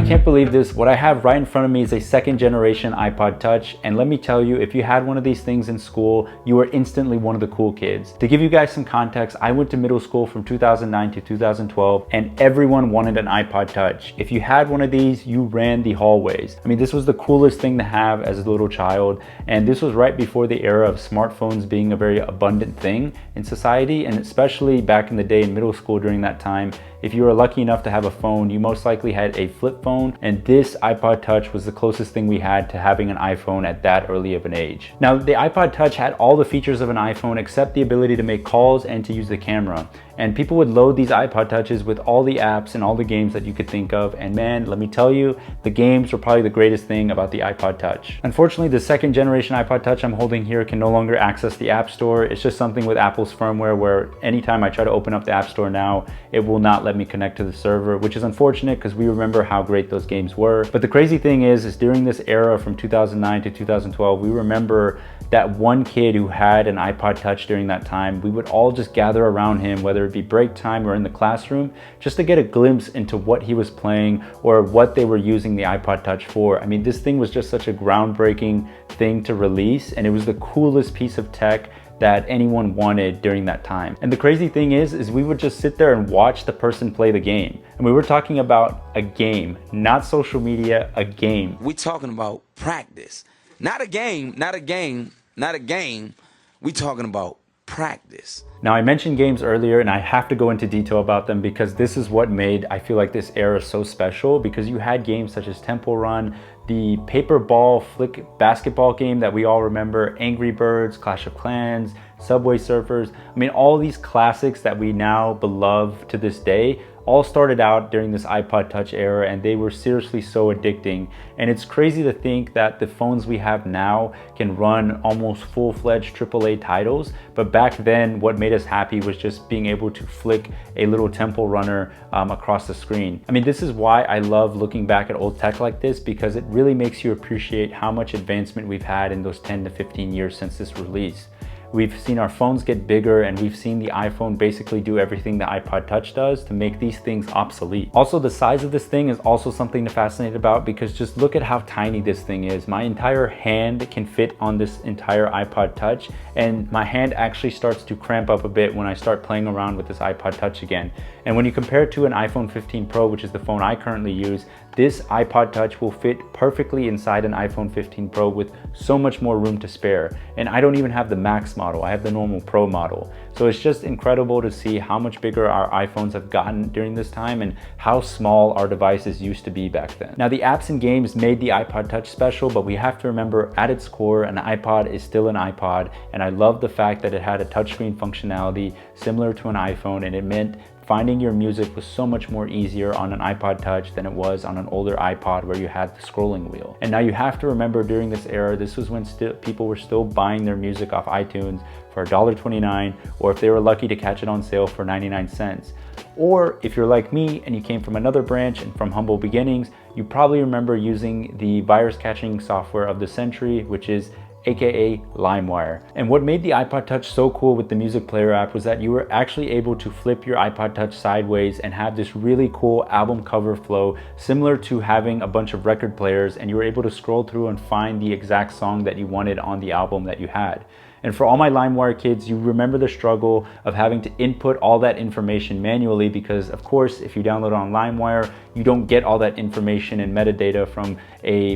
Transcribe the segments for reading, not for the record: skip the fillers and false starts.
can't believe this. What I have right in front of me is a second generation iPod Touch. And let me tell you, if you had one of these things in school, you were instantly one of the cool kids. To give you guys some context, I went to middle school from 2009 to 2012 and everyone wanted an iPod Touch. If you had one of these, you ran the hallways. I mean, this was the coolest thing to have as a little child. And this was right before the era of smartphones being a very abundant thing in society. And especially back in the day in middle school during that time, if you were lucky enough to have a phone, you most likely had a flip phone, and this iPod Touch was the closest thing we had to having an iPhone at that early of an age. Now, the iPod Touch had all the features of an iPhone except the ability to make calls and to use the camera. And people would load these iPod Touches with all the apps and all the games that you could think of. And man, let me tell you, the games were probably the greatest thing about the iPod Touch. Unfortunately, the second generation iPod Touch I'm holding here can no longer access the App Store. It's just something with Apple's firmware where anytime I try to open up the App Store now, it will not let me connect to the server, which is unfortunate because we remember how great those games were. But the crazy thing is during this era from 2009 to 2012, we remember that one kid who had an iPod Touch during that time. We would all just gather around him, whether it be break time or in the classroom, just to get a glimpse into what he was playing or what they were using the iPod Touch for. I mean, this thing was just such a groundbreaking thing to release, and it was the coolest piece of tech that anyone wanted during that time. And the crazy thing is we would just sit there and watch the person play the game. And we were talking about a game, not social media, a game. We're talking about practice. Not a game, not a game, not a game. We're talking about practice. Now, I mentioned games earlier and I have to go into detail about them because this is what made, I feel like, this era so special, because you had games such as Temple Run, the paper ball flick basketball game that we all remember, Angry Birds, Clash of Clans, Subway Surfers. I mean, all these classics that we now beloved to this day all started out during this iPod Touch era, and they were seriously so addicting. And it's crazy to think that the phones we have now can run almost full-fledged AAA titles, but back then what made us happy was just being able to flick a little Temple Runner across the screen. I mean, this is why I love looking back at old tech like this, because it really makes you appreciate how much advancement we've had in those 10 to 15 years since this release. We've seen our phones get bigger, and we've seen the iPhone basically do everything the iPod Touch does to make these things obsolete. Also, the size of this thing is also something to fascinate about, because just look at how tiny this thing is. My entire hand can fit on this entire iPod Touch, and my hand actually starts to cramp up a bit when I start playing around with this iPod Touch again. And when you compare it to an iPhone 15 Pro, which is the phone I currently use, this iPod Touch will fit perfectly inside an iPhone 15 Pro with so much more room to spare. And I don't even have the Max model, I have the normal Pro model. So it's just incredible to see how much bigger our iPhones have gotten during this time and how small our devices used to be back then. Now, the apps and games made the iPod Touch special, but we have to remember at its core, an iPod is still an iPod. And I love the fact that it had a touchscreen functionality similar to an iPhone, and it meant finding your music was so much more easier on an iPod Touch than it was on an older iPod where you had the scrolling wheel. And now you have to remember, during this era, this was when people were still buying their music off iTunes for $1.29, or if they were lucky to catch it on sale for 99 cents. Or if you're like me and you came from another branch and from humble beginnings, you probably remember using the virus catching software of the century, which is aka LimeWire. And what made the iPod Touch so cool with the music player app was that you were actually able to flip your iPod Touch sideways and have this really cool album cover flow, similar to having a bunch of record players, and you were able to scroll through and find the exact song that you wanted on the album that you had. And for all my LimeWire kids, you remember the struggle of having to input all that information manually, because of course, if you download on LimeWire, you don't get all that information and metadata from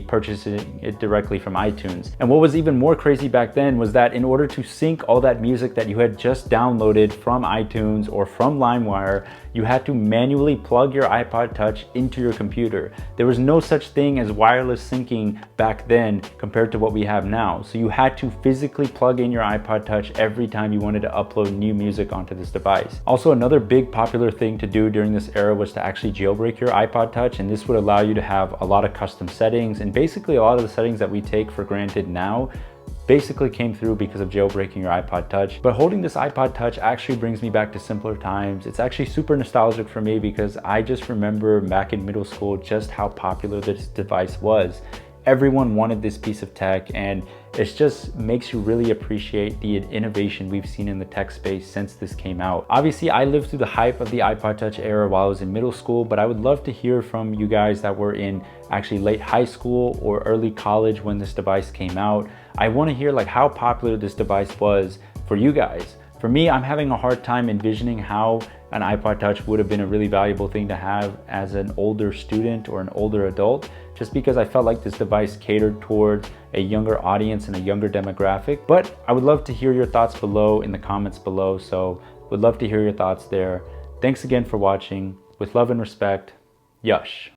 purchasing it directly from iTunes. And what was even more crazy back then was that in order to sync all that music that you had just downloaded from iTunes or from LimeWire, you had to manually plug your iPod Touch into your computer. There was no such thing as wireless syncing back then compared to what we have now. So you had to physically plug in your iPod Touch every time you wanted to upload new music onto this device. Also, another big popular thing to do during this era was to actually jailbreak your iPod Touch, and this would allow you to have a lot of custom settings, and basically a lot of the settings that we take for granted now basically came through because of jailbreaking your iPod Touch. But holding this iPod Touch actually brings me back to simpler times. It's actually super nostalgic for me because I just remember back in middle school just how popular this device was. Everyone wanted this piece of tech, and it just makes you really appreciate the innovation we've seen in the tech space since this came out. Obviously, I lived through the hype of the iPod Touch era while I was in middle school, but I would love to hear from you guys that were in actually late high school or early college when this device came out. I want to hear like how popular this device was for you guys. For me, I'm having a hard time envisioning how an iPod Touch would have been a really valuable thing to have as an older student or an older adult, just because I felt like this device catered towards a younger audience and a younger demographic. But I would love to hear your thoughts below in the comments below, so would love to hear your thoughts there. Thanks again for watching. With love and respect, Yush.